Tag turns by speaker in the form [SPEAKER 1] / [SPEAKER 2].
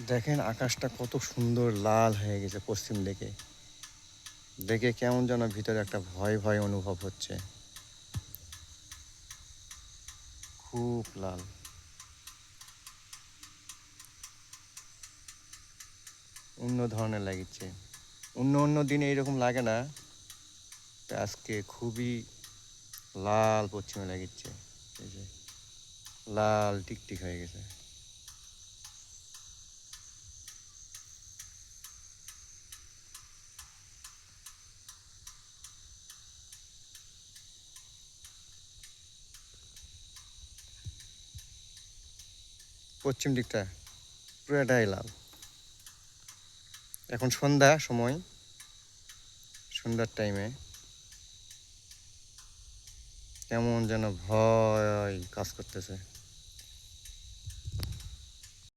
[SPEAKER 1] দেখেন আকাশটা কত সুন্দর লাল হয়ে গেছে পশ্চিম দিকে। দেখে কেমন যেন ভিতরে একটা ভয় ভয় অনুভব হচ্ছে। খুব লাল। অন্য ধরনের লাগছে। অন্য অন্য দিনে এরকম লাগে না। আজকে খুবই লাল পশ্চিমে লাগছে। এই যে লাল টিকটিক হয়ে গেছে। পশ্চিম দিকটা পুরাটাই লাল। এখন সন্ধ্যা সময়, সন্ধ্যার টাইমে কেমন যেন ভয় কাজ করতেছে।